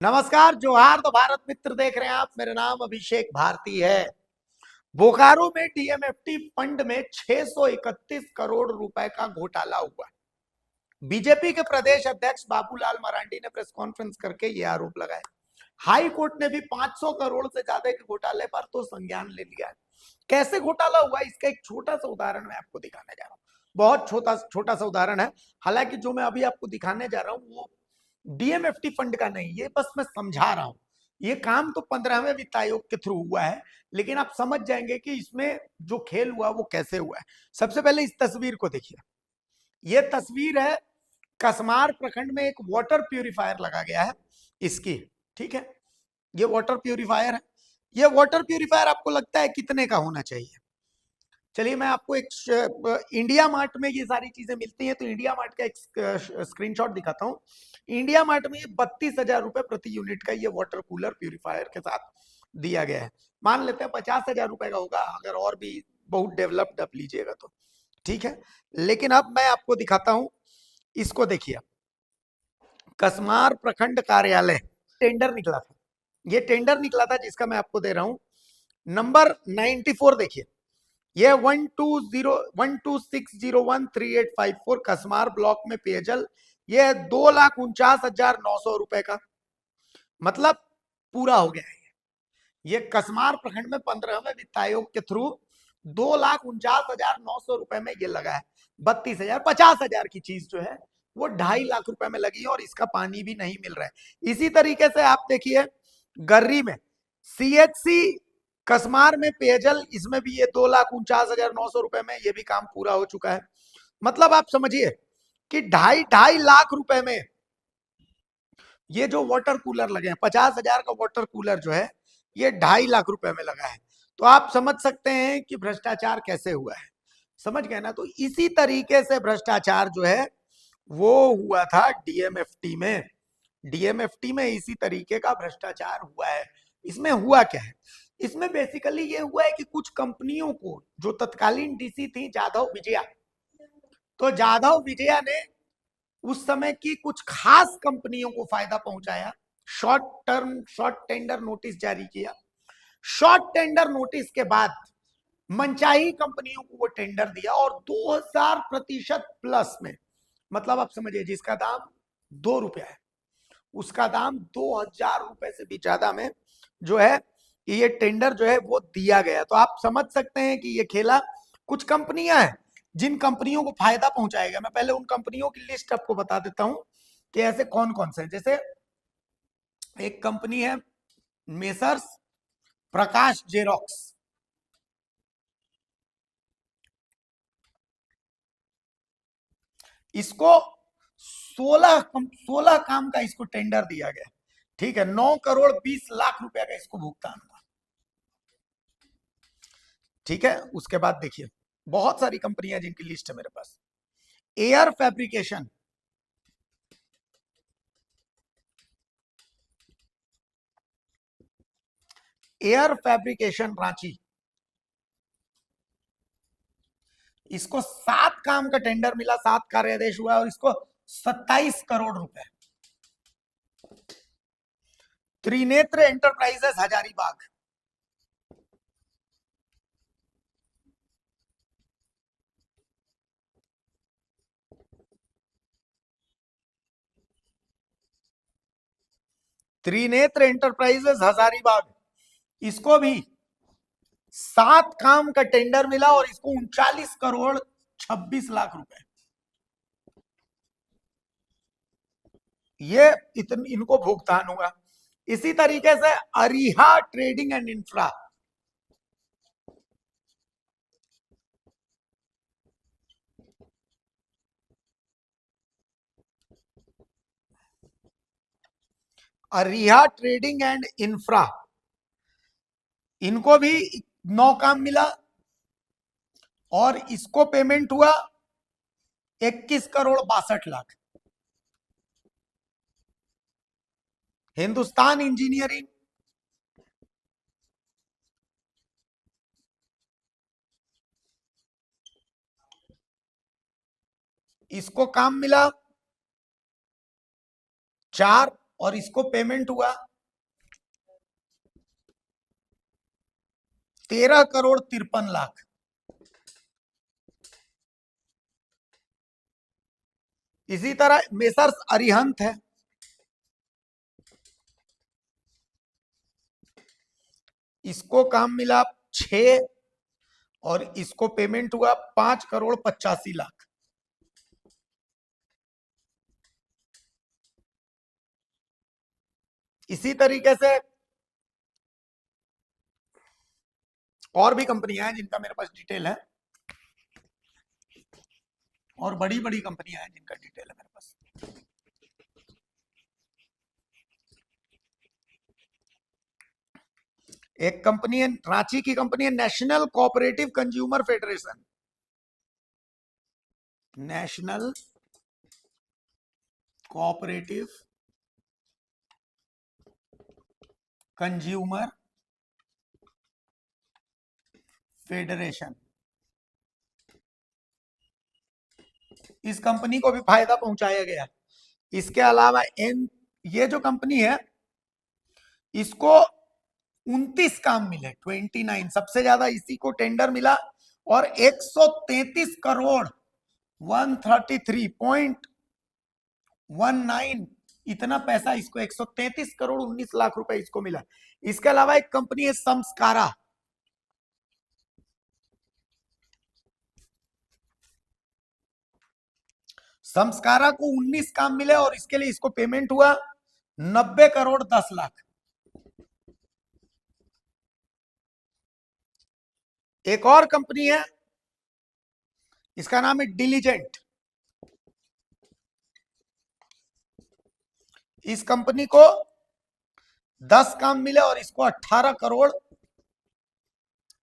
नमस्कार, जोहार। तो भारत मित्र देख रहे हैं आप। मेरा नाम अभिषेक भारती है। बोकारो में डीएमएफटी फंड में 631 करोड़ रुपए का घोटाला हुआ। बीजेपी के प्रदेश अध्यक्ष बाबूलाल मरांडी ने प्रेस कॉन्फ्रेंस करके ये आरोप लगाए। हाई कोर्ट ने भी 500 करोड़ से ज्यादा के घोटाले पर तो संज्ञान ले लिया है। कैसे घोटाला हुआ, इसका एक छोटा सा उदाहरण मैं आपको दिखाने जा रहा हूँ। बहुत छोटा छोटा सा उदाहरण है। हालांकि जो मैं अभी आपको दिखाने जा रहा हूँ वो डीएमएफटी फंड का नहीं, ये बस मैं समझा रहा हूं। ये काम तो 15वें वित्त आयोग के थ्रू हुआ है, लेकिन आप समझ जाएंगे कि इसमें जो खेल हुआ वो कैसे हुआ है। सबसे पहले इस तस्वीर को देखिए। ये तस्वीर है, कसमार प्रखंड में एक वाटर प्यूरिफायर लगा गया है इसकी। ठीक है, ये वाटर प्यूरिफायर है। ये वाटर प्यूरिफायर आपको लगता है कितने का होना चाहिए? चलिए मैं आपको एक इंडिया मार्ट में ये सारी चीजें मिलती हैं, तो इंडिया मार्ट का एक स्क्रीनशॉट दिखाता हूँ। इंडिया मार्ट में ये 32,000 रुपए प्रति यूनिट का ये वाटर कूलर प्यूरिफायर के साथ दिया गया है। मान लेते हैं 50,000 रुपए का होगा, अगर और भी बहुत डेवलप्ड आप लीजिएगा तो। ठीक है, लेकिन अब मैं आपको दिखाता हूं। इसको देखिए, कसमार प्रखंड कार्यालय टेंडर निकला था। ये टेंडर निकला था जिसका मैं आपको दे रहा हूं नंबर 94। देखिए, ये 12601385 कसमार ब्लॉक में पेयजल। ये 2,49,900 रुपए का मतलब पूरा हो गया है। ये कसमार प्रखंड में 15वें वित्त आयोग के थ्रू 2,49,900 रुपए में ये लगा है। 32,000 50,000 की चीज जो है वो 2.5 लाख रुपए में लगी है, और इसका पानी भी नहीं मिल रहा है। इसी तरीके से आप देखिए, गर्री में सीएचसी कसमार में पेयजल, इसमें भी ये 2,49,900 रुपए में ये भी काम पूरा हो चुका है। मतलब आप समझिए कि 2.5 लाख रुपए में ये जो वाटर कूलर लगे हैं, 50,000 का वाटर कूलर जो है ये 2.5 लाख रुपए में लगा है। तो आप समझ सकते हैं कि भ्रष्टाचार कैसे हुआ है। समझ गए ना? तो इसी तरीके से भ्रष्टाचार जो है वो हुआ था डीएमएफटी में। डीएमएफटी में इसी तरीके का भ्रष्टाचार हुआ है। इसमें हुआ क्या है? इसमें बेसिकली ये हुआ है कि कुछ कंपनियों को, जो तत्कालीन डीसी थी जाधव विजया, तो जाधव विजया ने उस समय की कुछ खास कंपनियों को फायदा पहुंचाया। शॉर्ट टेंडर नोटिस जारी किया। शॉर्ट टेंडर नोटिस के बाद मनचाही कंपनियों को वो टेंडर दिया, और 2,000% प्लस में, मतलब आप समझिए जिसका दाम 2 रुपया है उसका दाम 2,000 रुपए से भी ज्यादा में जो है ये टेंडर जो है वो दिया गया। तो आप समझ सकते हैं कि ये खेला। कुछ कंपनियां हैं जिन कंपनियों को फायदा पहुंचाएगा। मैं पहले उन कंपनियों की लिस्ट आपको बता देता हूं कि ऐसे कौन कौन से हैं। जैसे एक कंपनी है मेसर्स प्रकाश जेरोक्स। इसको 16 काम का इसको टेंडर दिया गया। ठीक है, 9,20,00,000 रुपया का इसको भुगतान हुआ। ठीक है, उसके बाद देखिए बहुत सारी कंपनियां जिनकी लिस्ट है मेरे पास। Air fabrication, air fabrication Ranchi, इसको 7 काम का टेंडर मिला, 7 कार्यादेश हुआ और इसको 27 करोड़ रुपए। त्रिनेत्र एंटरप्राइजेस हजारीबाग, त्रिनेत्र एंटरप्राइजेस हजारीबाग, इसको भी 7 काम का टेंडर मिला और इसको 39,26,00,000 रुपए। ये इनको भुगतान हुआ। इसी तरीके से Ariha trading and infra, Ariha trading and infra, इनको भी 9 काम मिला और इसको पेमेंट हुआ 21,62,00,000। हिंदुस्तान इंजीनियरिंग, इसको काम मिला 4 और इसको पेमेंट हुआ 13,53,00,000। इसी तरह मेसर्स अरिहंत है, इसको काम मिला 6 और इसको पेमेंट हुआ 5,85,00,000। इसी तरीके से और भी कंपनियां हैं जिनका मेरे पास डिटेल है, और बड़ी बड़ी कंपनियां हैं जिनका डिटेल है मेरे पास। एक कंपनी है रांची की, कंपनी है national cooperative consumer federation, national cooperative consumer federation. इस कंपनी को भी फायदा पहुंचाया गया। इसके अलावा ये जो कंपनी है इसको 29 काम मिले, 29 सबसे ज्यादा इसी को टेंडर मिला, और 133 करोड़ 133.19 इतना पैसा इसको, 133 करोड़ 19 लाख रुपए इसको मिला। इसके अलावा एक कंपनी है संस्कारा, संस्कारा को 19 काम मिले और इसके लिए इसको पेमेंट हुआ 90 करोड़ 10 लाख। एक और कंपनी है, इसका नाम है डिलीजेंट। इस कंपनी को 10 काम मिले और इसको 18 करोड़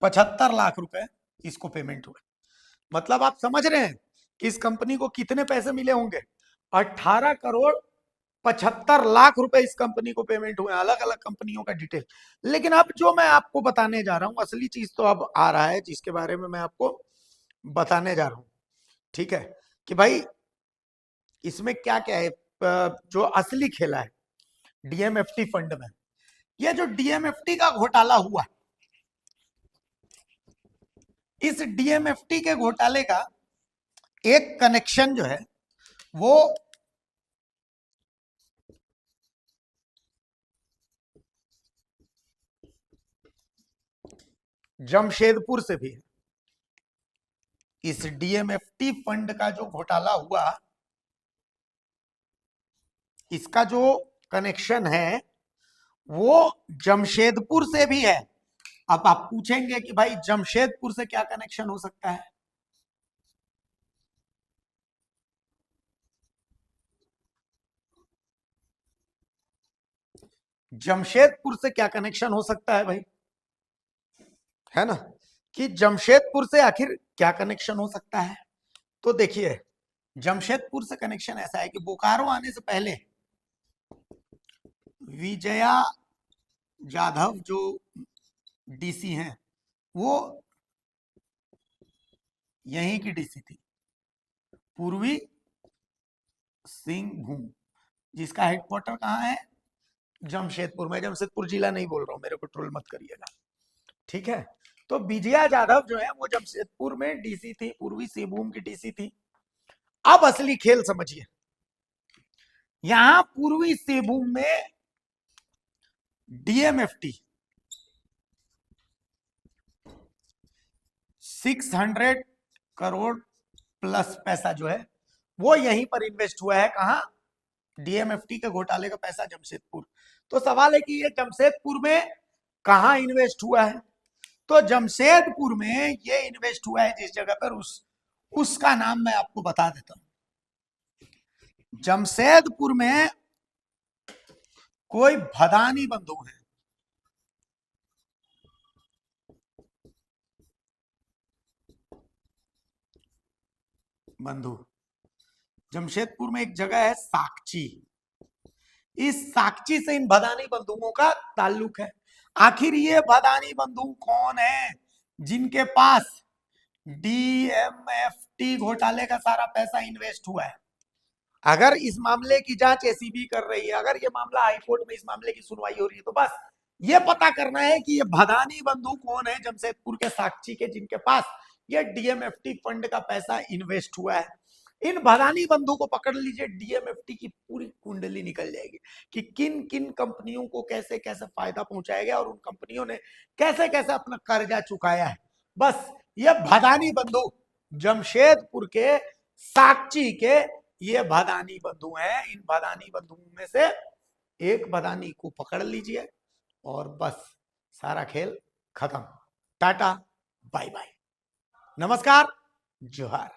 75 लाख रुपए इसको पेमेंट हुए। मतलब आप समझ रहे हैं कि इस कंपनी को कितने पैसे मिले होंगे, 18 करोड़ 75 लाख रुपए इस कंपनी को पेमेंट हुए। अलग अलग कंपनियों का डिटेल। लेकिन अब जो मैं आपको बताने जा रहा हूं, असली चीज तो अब आ रहा है जिसके बारे में मैं आपको बताने जा रहा हूं, ठीक है, कि भाई इसमें क्या क्या है, जो असली खेला है डीएमएफटी फंड में। यह जो डीएमएफटी का घोटाला हुआ, इस डीएमएफटी के घोटाले का एक कनेक्शन जो है वो जमशेदपुर से भी है। इस डीएमएफटी फंड का जो घोटाला हुआ, इसका जो कनेक्शन है वो जमशेदपुर से भी है। अब आप पूछेंगे कि भाई जमशेदपुर से क्या कनेक्शन हो सकता है? जमशेदपुर से क्या कनेक्शन हो सकता है भाई, है ना, कि जमशेदपुर से आखिर क्या कनेक्शन हो सकता है? तो देखिए, जमशेदपुर से कनेक्शन ऐसा है कि बोकारो आने से पहले विजया जाधव जो डीसी हैं वो यहीं की डीसी थी, पूर्वी सिंहभूम, जिसका हेडक्वार्टर कहाँ है? जमशेदपुर। मैं जमशेदपुर जिला नहीं बोल रहा हूं, मेरे को ट्रोल मत करिएगा, ठीक है। तो विजया जाधव जो है वो जमशेदपुर में डीसी थी, पूर्वी सिंहभूम की डीसी थी। अब असली खेल समझिए, यहां पूर्वी सिंहभूम में डीएमएफटी 600 करोड़ प्लस पैसा जो है वो यहीं पर इन्वेस्ट हुआ है। कहां? डीएमएफटी के घोटाले का पैसा जमशेदपुर। तो सवाल है कि ये जमशेदपुर में कहां इन्वेस्ट हुआ है? तो जमशेदपुर में ये इन्वेस्ट हुआ है जिस जगह पर, उसका नाम मैं आपको बता देता हूं। जमशेदपुर में कोई भदानी बंधु है, बंधु। जमशेदपुर में एक जगह है साकची, इस साकची से इन भदानी बंधुओं का ताल्लुक है। आखिर ये भदानी बंधु कौन है जिनके पास डीएमएफटी घोटाले का सारा पैसा इन्वेस्ट हुआ है? अगर इस मामले की जांच एसीबी कर रही है, अगर ये मामला हाईकोर्ट में इस मामले की सुनवाई हो रही है, तो बस ये पता करना है कि ये भदानी बंधु कौन है जमशेदपुर के साक्षी के, जिनके पास ये डीएमएफटी फंड का पैसा इन्वेस्ट हुआ है। इन भदानी बंधु को पकड़ लीजिए, डीएमएफटी की पूरी कुंडली निकल जाएगी कि किन किन कंपनियों को कैसे कैसे फायदा पहुंचाया गया और उन कंपनियों ने कैसे कैसे अपना कर्जा चुकाया है। बस ये भदानी बंधु जमशेदपुर के साक्षी के ये भदानी बंधु हैं। इन भदानी बंधुओं में से एक भदानी को पकड़ लीजिए और बस सारा खेल खत्म। टाटा बाय बाय, नमस्कार, जोहार।